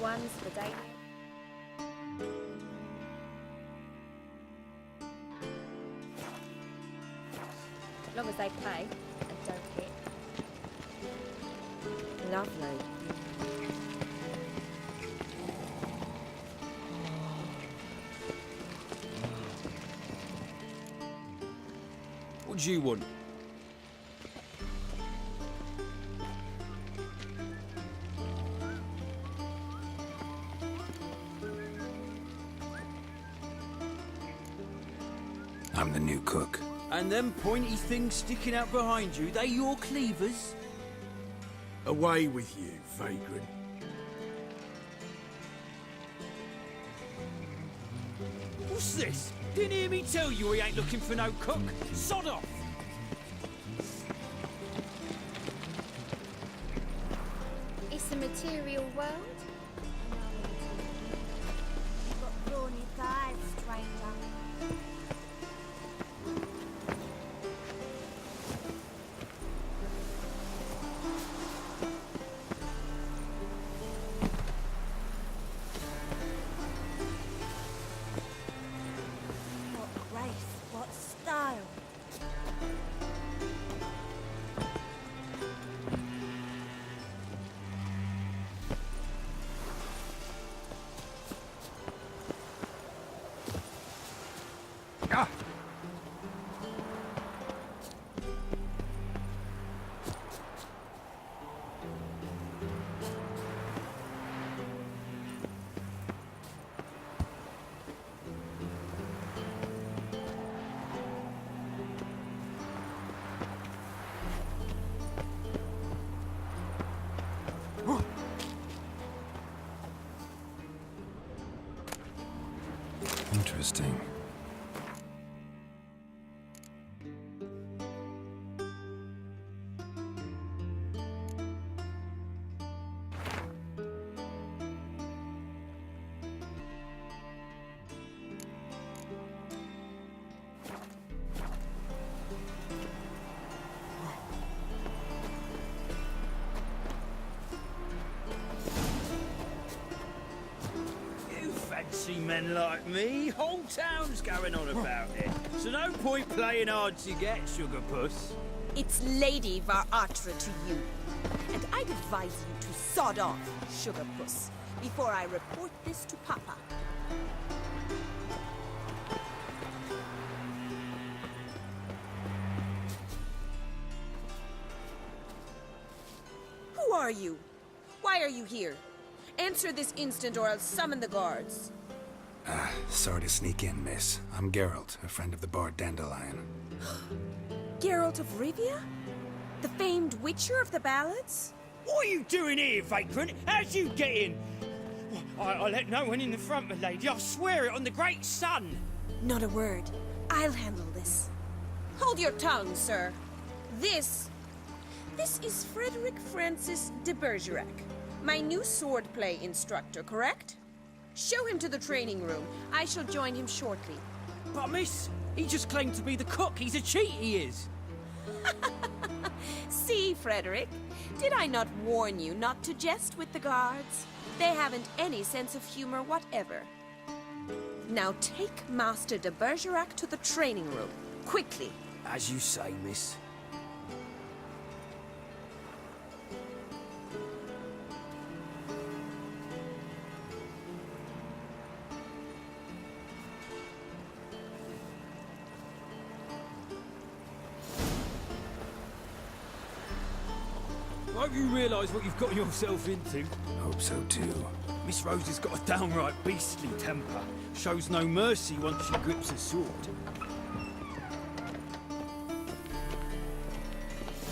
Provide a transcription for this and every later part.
one's for daily. As long as they pay and don't hit. Lovely. What do you want? I'm the new cook. And them pointy things sticking out behind you, they your cleavers? Away with you, vagrant. What's this? Didn't hear me tell you we ain't looking for no cook. Sod off! It's a material world. You've got thorny thighs, stranger. What grace, what style. Ah! Interesting. You fancy men like me? Whole town's going on about it. So no point playing hard to get, sugar puss. It's Lady Varatra to you. And I'd advise you to sod off, sugar puss, before I report this to Papa. Who are you? Why are you here? Answer this instant or I'll summon the guards. Sorry to sneak in, miss. I'm Geralt, a friend of the bard Dandelion. Geralt of Rivia? The famed witcher of the ballads? What are you doing here, vagrant? How'd you get in? I let no one in the front, my lady. I swear it on the great sun. Not a word. I'll handle this. Hold your tongue, sir. This is Frederic Francis de Bergerac, my new swordplay instructor, correct? Show him to the training room. I shall join him shortly. But miss, he just claimed to be the cook. He's a cheat, he is. See, Frederic, did I not warn you not to jest with the guards? They haven't any sense of humor whatever. Now take Master de Bergerac to the training room, quickly. As you say, miss. Won't you realise what you've got yourself into? Hope so too. Miss Rose has got a downright beastly temper. Shows no mercy once she grips a sword.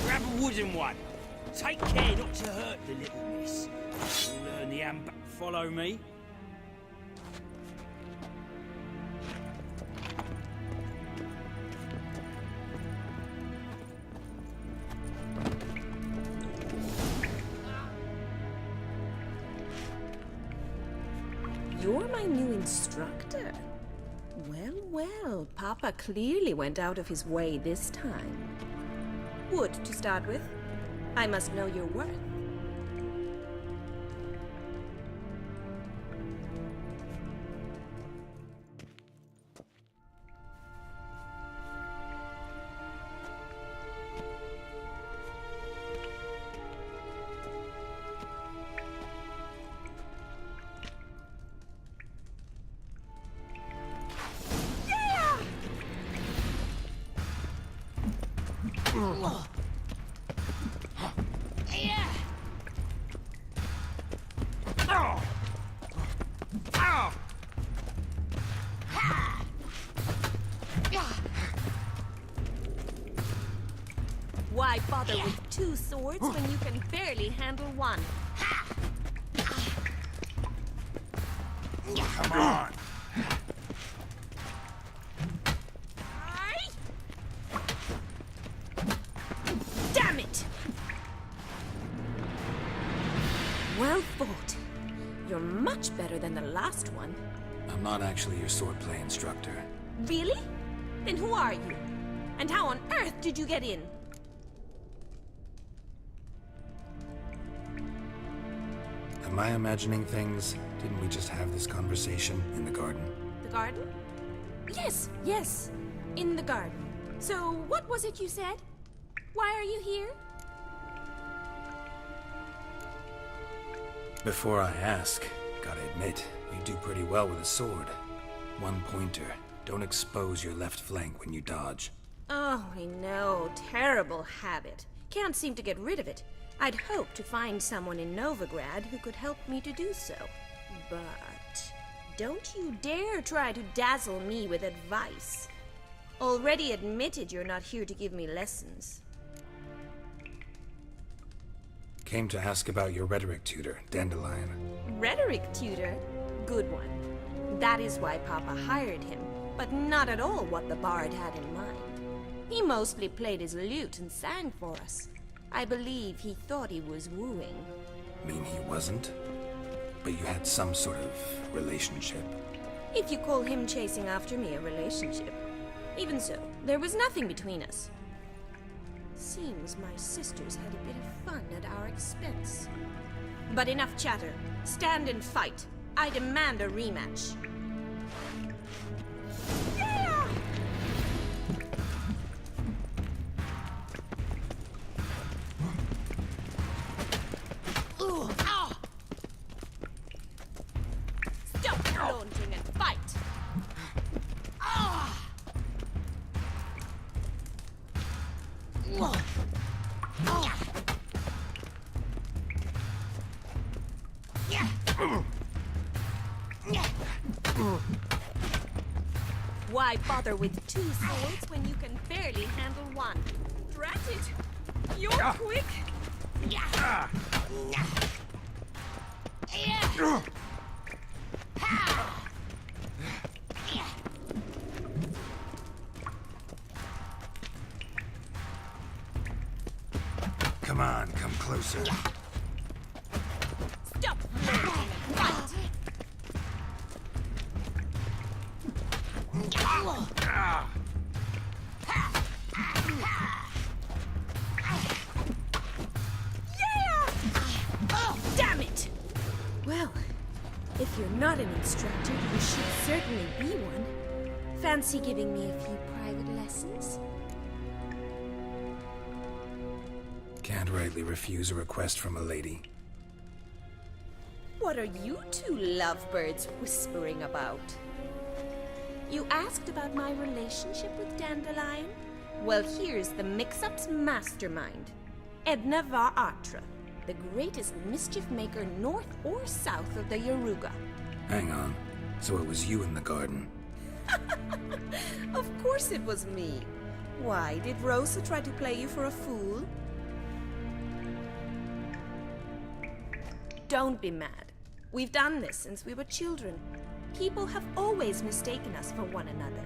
Grab a wooden one. Take care not to hurt the little miss. You'll learn the amber. Follow me. You're my new instructor. Well, well, Papa clearly went out of his way this time. Wood, to start with. I must know your worth. Why bother with two swords when you can barely handle one? Come on! Damn it! Well fought. You're much better than the last one. I'm not actually your swordplay instructor. Really? Then who are you? And how on earth did you get in? Am I imagining things? Didn't we just have this conversation in the garden? The garden? Yes, yes. In the garden. So, what was it you said? Why are you here? Before I ask, gotta admit, you do pretty well with a sword. One pointer. Don't expose your left flank when you dodge. Oh, I know. Terrible habit. Can't seem to get rid of it. I'd hoped to find someone in Novigrad who could help me to do so. But don't you dare try to dazzle me with advice. Already admitted you're not here to give me lessons. Came to ask about your rhetoric tutor, Dandelion. Rhetoric tutor? Good one. That is why Papa hired him, but not at all what the bard had in mind. He mostly played his lute and sang for us. I believe he thought he was wooing. Mean he wasn't? But you had some sort of relationship. If you call him chasing after me a relationship. Even so, there was nothing between us. Seems my sisters had a bit of fun at our expense. But enough chatter. Stand and fight. I demand a rematch. Yeah! Stop flaunting and fight! Why bother with two swords when you can barely handle one? Drat it! You're quick! Come on, come closer. Stop flirting and fight! Damn it! Well, if you're not an instructor, you should certainly be one. Fancy giving me a few private lessons? Can't rightly refuse a request from a lady. What are you two lovebirds whispering about? You asked about my relationship with Dandelion? Well, here's the mix-up's mastermind. Edna var Atra, the greatest mischief maker north or south of the Yaruga. Hang on. So it was you in the garden. Of course it was me. Why, did Rosa try to play you for a fool? Don't be mad. We've done this since we were children. People have always mistaken us for one another.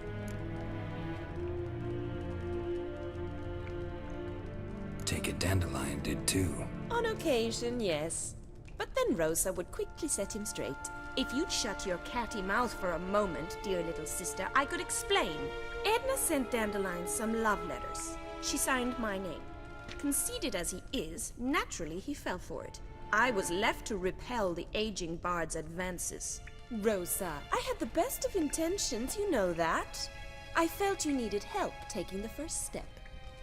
Take it Dandelion did too. On occasion, yes. But then Rosa would quickly set him straight. If you'd shut your catty mouth for a moment, dear little sister, I could explain. Edna sent Dandelion some love letters. She signed my name. Conceited as he is, naturally he fell for it. I was left to repel the aging bard's advances. Rosa, I had the best of intentions, you know that. I felt you needed help taking the first step.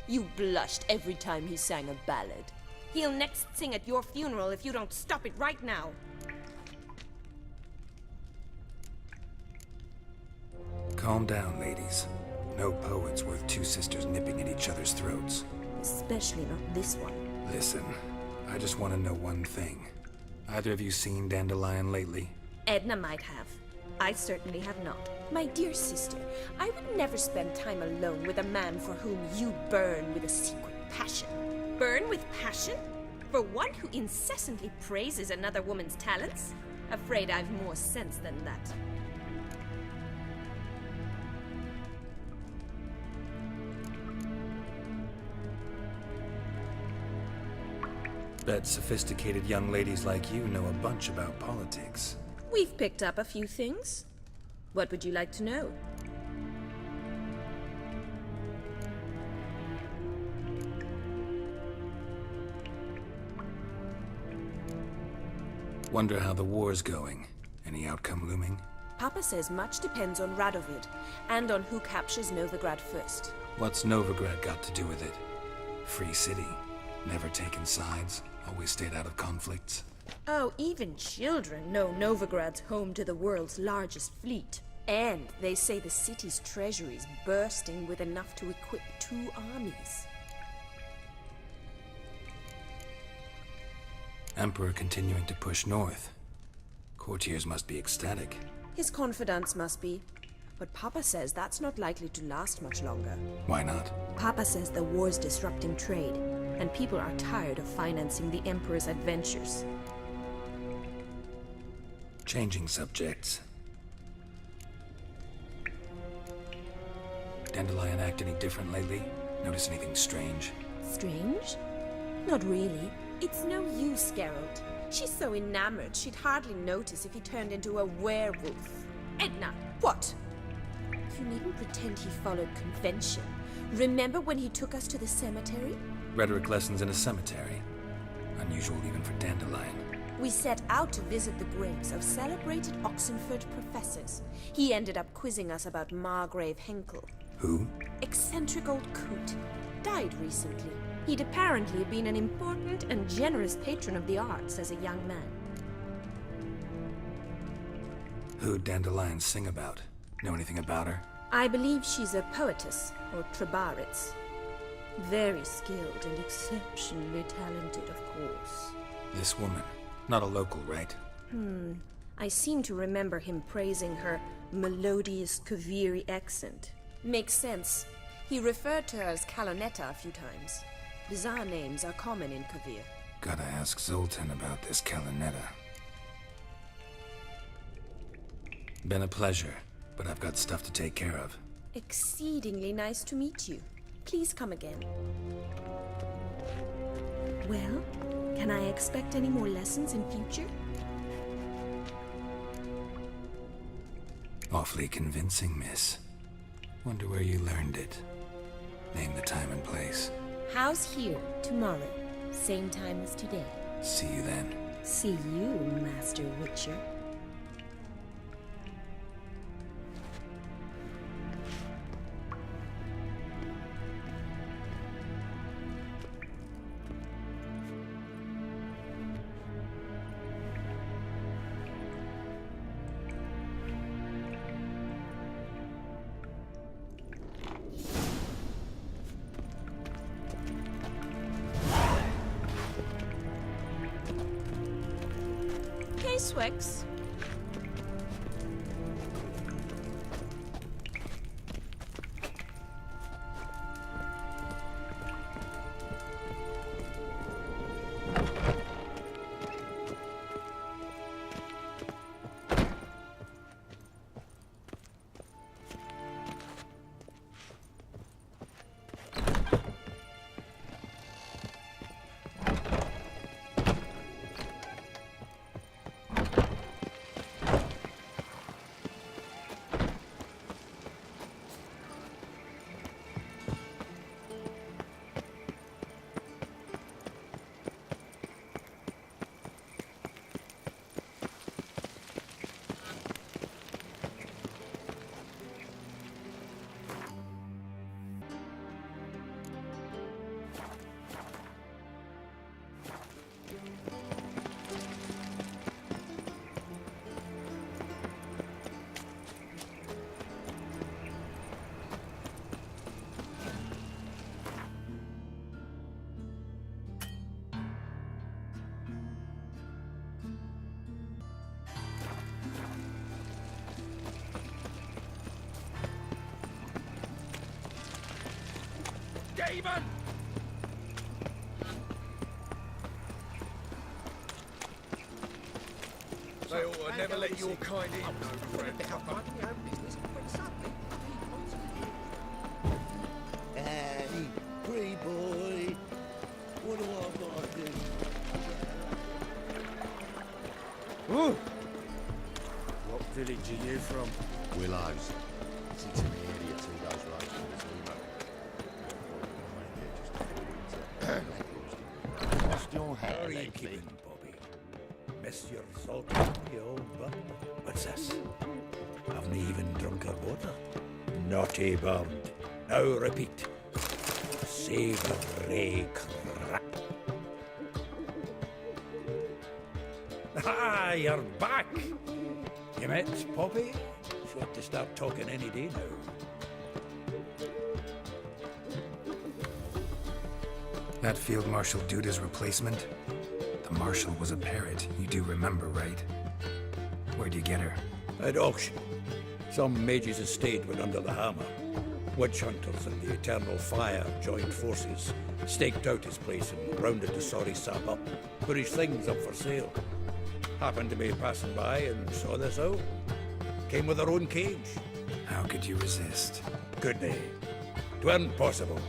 You blushed every time he sang a ballad. He'll next sing at your funeral if you don't stop it right now. Calm down, ladies. No poet's worth two sisters nipping at each other's throats. Especially not this one. Listen, I just want to know one thing. Either of you seen Dandelion lately? Edna might have. I certainly have not. My dear sister, I would never spend time alone with a man for whom you burn with a secret passion. Burn with passion? For one who incessantly praises another woman's talents? Afraid I've more sense than that. Bet sophisticated young ladies like you know a bunch about politics. We've picked up a few things. What would you like to know? Wonder how the war's going. Any outcome looming? Papa says much depends on Radovid, and on who captures Novigrad first. What's Novigrad got to do with it? Free city. Never taken sides. Always stayed out of conflicts. Oh, even children know Novigrad's home to the world's largest fleet. And they say the city's treasury is bursting with enough to equip 2 armies. Emperor continuing to push north. Courtiers must be ecstatic. His confidants must be. But Papa says that's not likely to last much longer. Why not? Papa says the war's disrupting trade, and people are tired of financing the Emperor's adventures. Changing subjects. Dandelion act any different lately? Notice anything strange? Strange? Not really. It's no use, Geralt. She's so enamored she'd hardly notice if he turned into a werewolf. Edna, what? You needn't pretend he followed convention. Remember when he took us to the cemetery? Rhetoric lessons in a cemetery. Unusual even for Dandelion. We set out to visit the graves of celebrated Oxenford professors. He ended up quizzing us about Margrave Henkel. Who? Eccentric old coot. Died recently. He'd apparently been an important and generous patron of the arts as a young man. Who'd Dandelion sing about? Know anything about her? I believe she's a poetess, or trabaritz. Very skilled and exceptionally talented, of course. This woman. Not a local, right? I seem to remember him praising her melodious Kaviri accent. Makes sense. He referred to her as Calonetta a few times. Bizarre names are common in Kavir. Gotta ask Zoltan about this Calonetta. Been a pleasure, but I've got stuff to take care of. Exceedingly nice to meet you. Please come again. Well, can I expect any more lessons in future? Awfully convincing, miss. Wonder where you learned it. Name the time and place. House here, tomorrow. Same time as today. See you then. See you, Master Witcher. Swix. Demon! They ought to never let your kind in, no friend. Hey, pretty boy. What do I gotta do? Ooh. What village are you from? Willows. Sits in the area 2 days road from the What's your hair, How are you lately? keeping, Bobby? Miss your salt, you old butt. What's this? Haven't even drunk her water. Naughty bound. Now repeat. Savoury crap. Ah, you're back. You met Poppy? She ought to start talking any day now. That Field Marshal Duda's replacement? The Marshal was a parrot, you do remember, right? Where'd you get her? At auction. Some mage's estate went under the hammer. Witch hunters and the Eternal Fire joined forces, staked out his place and rounded the sorry sap up, put his things up for sale. Happened to be passing by and saw this out. Came with her own cage. How could you resist? Could they? 'Tweren't possible.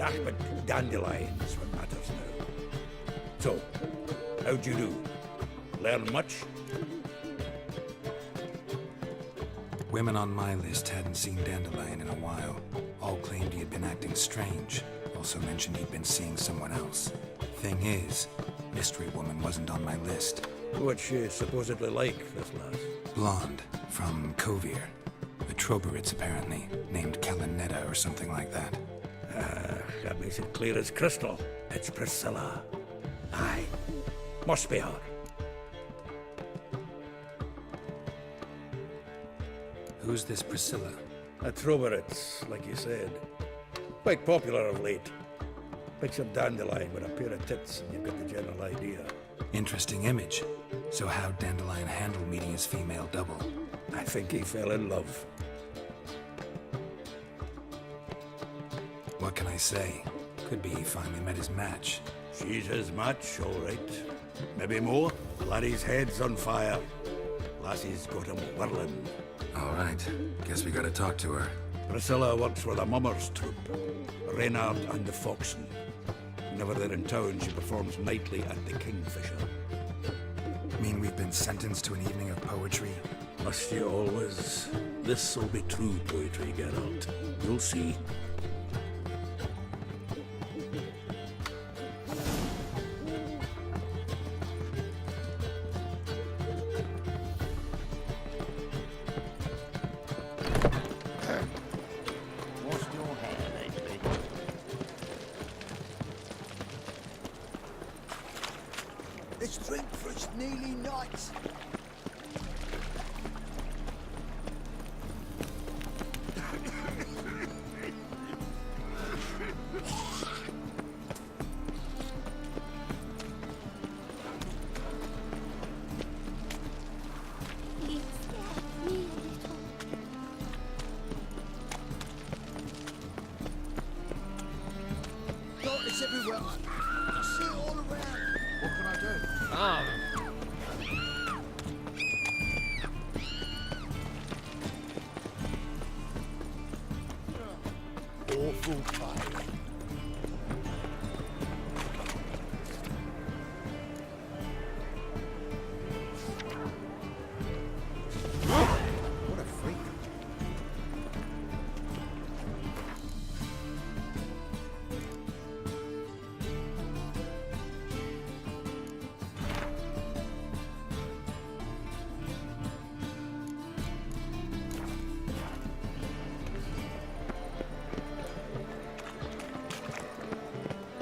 Ah, but dandelions what matters now. So, how'd you do? Learn much? Women on my list hadn't seen Dandelion in a while. All claimed he had been acting strange. Also mentioned he'd been seeing someone else. Thing is, Mystery Woman wasn't on my list. What's she supposedly like, this lass? Blonde, from Kovir. A Troberitz, apparently, named Kellanetta or something like that. That makes it clear as crystal. It's Priscilla. Aye. Must be her. Who's this Priscilla? A Troberitz, like you said. Quite popular of late. Picture Dandelion with a pair of tits and you've got the general idea. Interesting image. So how'd Dandelion handle meeting his female double? I think he fell in love. What can I say? Could be he finally met his match. She's his match, all right. Maybe more. Laddie's head's on fire. Lassie's got him whirling. All right, guess we gotta talk to her. Priscilla works for the Mummers troupe. Reynard and the Foxen. Whenever they're in town, she performs nightly at the Kingfisher. Mean we've been sentenced to an evening of poetry? Must you always? This'll be true poetry, Geralt. You'll see. What's your hair, lately? Let's drink for it's nearly night. He scared me a little. Darkness everywhere. I see it all around. What can I do? Ah, Awful pain. What a freak.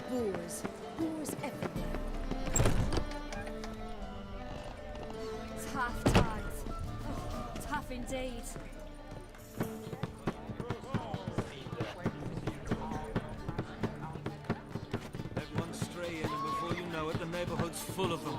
Boars. Boars everywhere. Tough times. Oh, tough indeed. let one stray in, and before you know it, the neighborhood's full of them.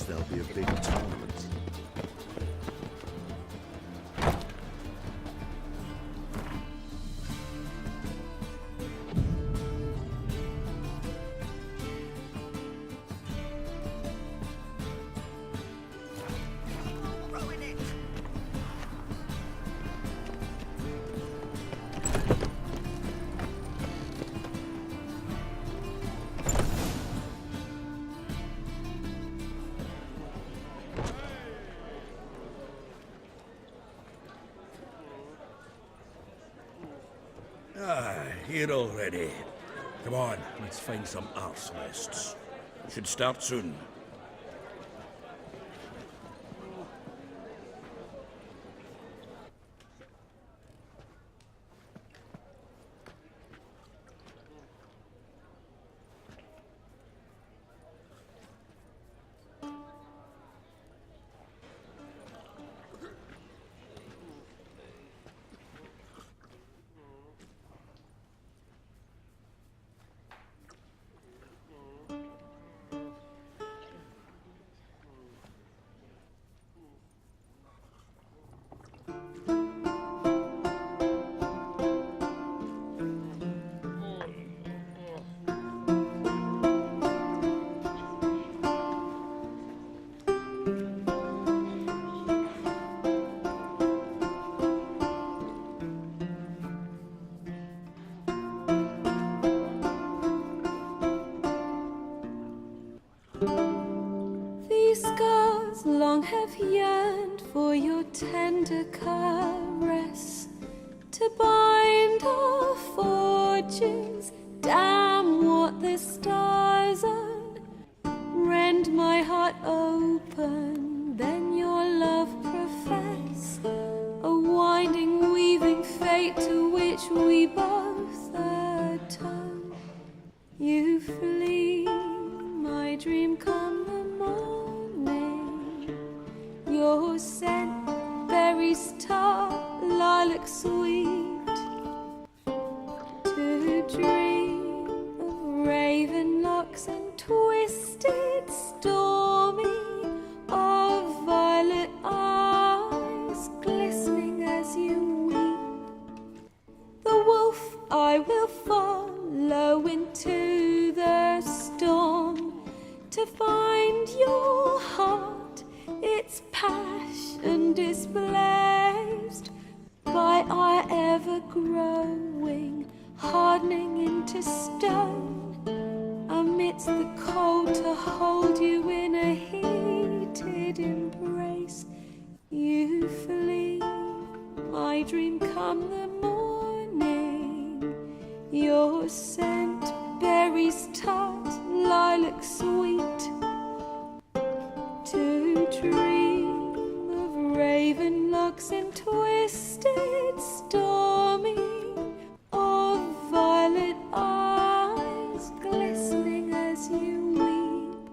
there'll be a big tournament. Here already. Come on, let's find some arse rests. Should start soon. These scars long have yearned for your tender caress, to bind our fortunes. Damn what the stars own. Rend my heart open, then your love profess, a winding, weaving fate to which we both atone. You flee, my dream come the morning. Your scent, berries tart, lilac sweet. To dream of raven locks and twisted, stormy, of violet eyes glistening as you weep. The wolf I will follow into the storm, to find your heart, its passion displaced by our ever-growing, hardening into stone. Amidst the cold, to hold you in a heated embrace. You flee, my dream come the morning. Your scent, berries tart, lilac sweet. To dream of raven locks and twisted, stormy, of violet eyes glistening as you weep.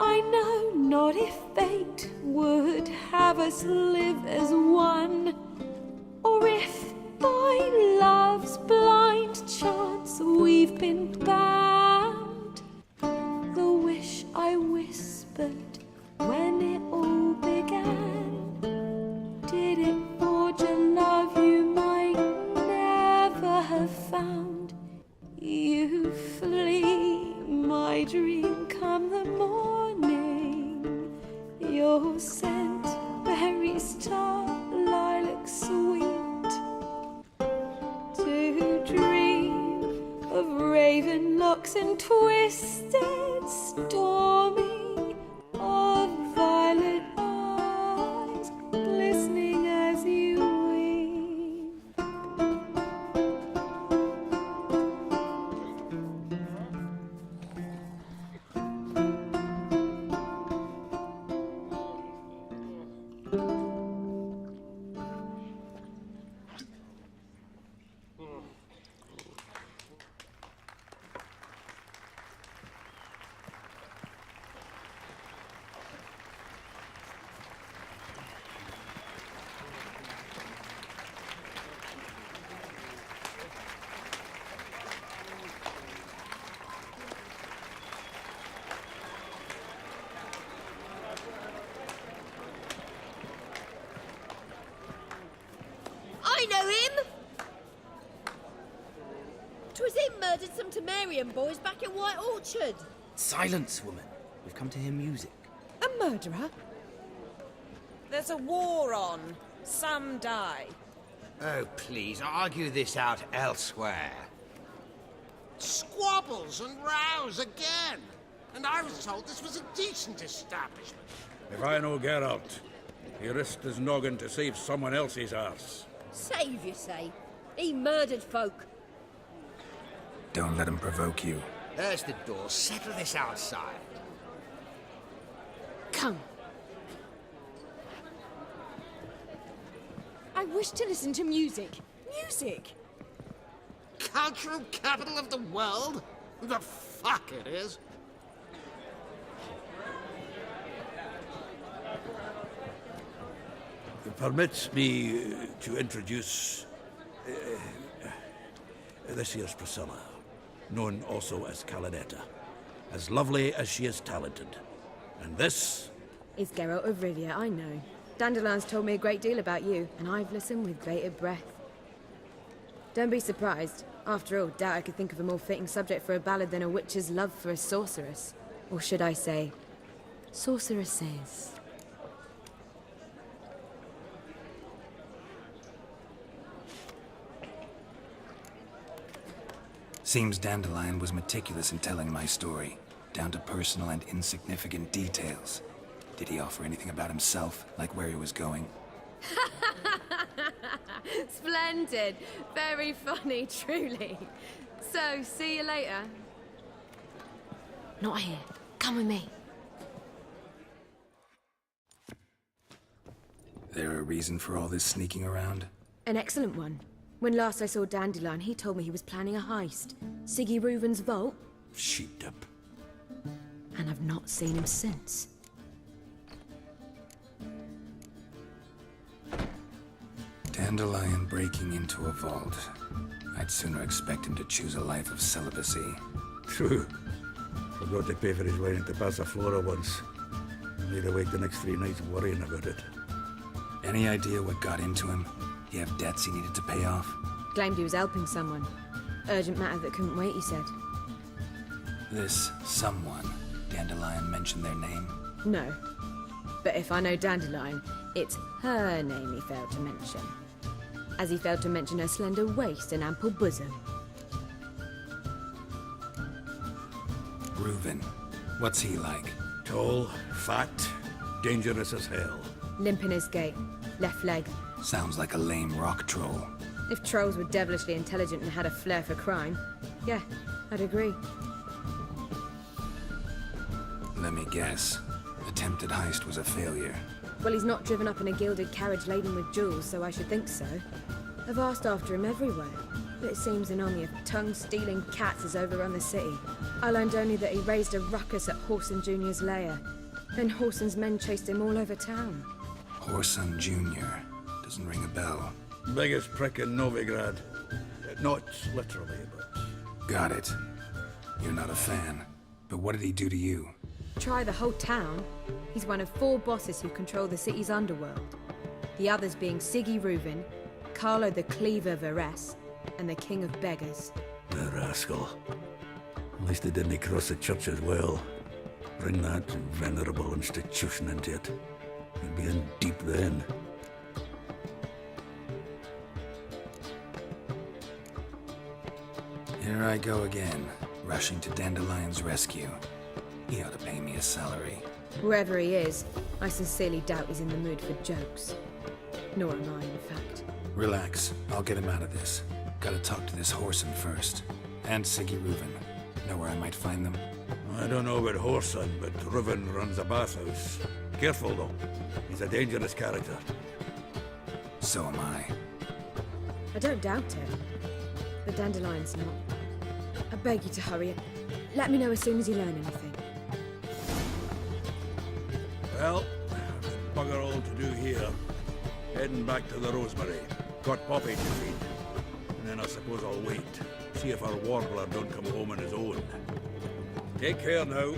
I know not if fate would have us live as one, or if by love's blind chance we've been bound. The wish I whispered when it all began, did it forge a love you might never have found? You flee, my dream come the morning. Your scent, berries tart, lilac sweet. To dream of raven locks and twisted, stormy, of violet eyes glistening as you weep. know him? 'Twas him murdered some Temerian boys back in White Orchard. Silence, woman. We've come to hear music. A murderer? There's a war on. Some die. Oh, please, argue this out elsewhere. Squabbles and rows again. And I was told this was a decent establishment. If I know Geralt, he risked his noggin to save someone else's arse. Save, you say? He murdered folk. Don't let him provoke you. There's the door. Settle this outside. Come. I wish to listen to music. Music! Cultural capital of the world? The fuck it is. Permit me to introduce this here's Priscilla, known also as Calinetta, as lovely as she is talented. And this Is Geralt of Rivia, I know. Dandelion's told me a great deal about you, and I've listened with bated breath. Don't be surprised. After all, doubt I could think of a more fitting subject for a ballad than a witch's love for a sorceress. Or should I say, sorceresses. Seems Dandelion was meticulous in telling my story, down to personal and insignificant details. Did he offer anything about himself, like where he was going? Splendid. Very funny, truly. So, see you later. Not here. Come with me. There a reason for all this sneaking around? An excellent one. When last I saw Dandelion, he told me he was planning a heist. Siggy Reuven's vault. sheepdip. And I've not seen him since. Dandelion breaking into a vault. I'd sooner expect him to choose a life of celibacy. True. Forgot to pay for his wedding to Passaflora once. Made her wait the next 3 nights worrying about it. Any idea what got into him? Do you have debts he needed to pay off? Claimed he was helping someone. Urgent matter that couldn't wait, he said. This someone, Dandelion mentioned their name? No. But if I know Dandelion, it's her name he failed to mention. As he failed to mention her slender waist and ample bosom. Reuven. What's he like? Tall, fat, dangerous as hell. Limp in his gait. Left leg. Sounds like a lame rock troll. If trolls were devilishly intelligent and had a flair for crime, yeah, I'd agree. Let me guess. Attempted heist was a failure. Well, he's not driven up in a gilded carriage laden with jewels, so I should think so. I've asked after him everywhere, but it seems an army of tongue-stealing cats has overrun the city. I learned only that he raised a ruckus at Horson Jr.'s lair. Then Horson's men chased him all over town. Horson Jr. Doesn't ring a bell. Biggest prick in Novigrad. Not literally, but... Got it. You're not a fan. But what did he do to you? Try the whole town. He's one of 4 bosses who control the city's underworld. The others being Siggy Reuven, Carlo the Cleaver Varese, and the King of Beggars. The rascal. At least they didn't cross the church as well. Bring that venerable institution into it. You'd be in deep then. Here I go again, rushing to Dandelion's rescue. He ought to pay me a salary. Wherever he is, I sincerely doubt he's in the mood for jokes. Nor am I, in fact. Relax, I'll get him out of this. Gotta talk to this Horson first. And Siggy Reuven. Know where I might find them? I don't know about Horson, but Reuven runs a bathhouse. Careful, though. He's a dangerous character. So am I. I don't doubt it. But Dandelion's not. I beg you to hurry. Let me know as soon as you learn anything. Well, bugger all to do here. Heading back to the Rosemary. Got Poppy to feed. And then I suppose I'll wait. See if our warbler don't come home on his own. Take care now.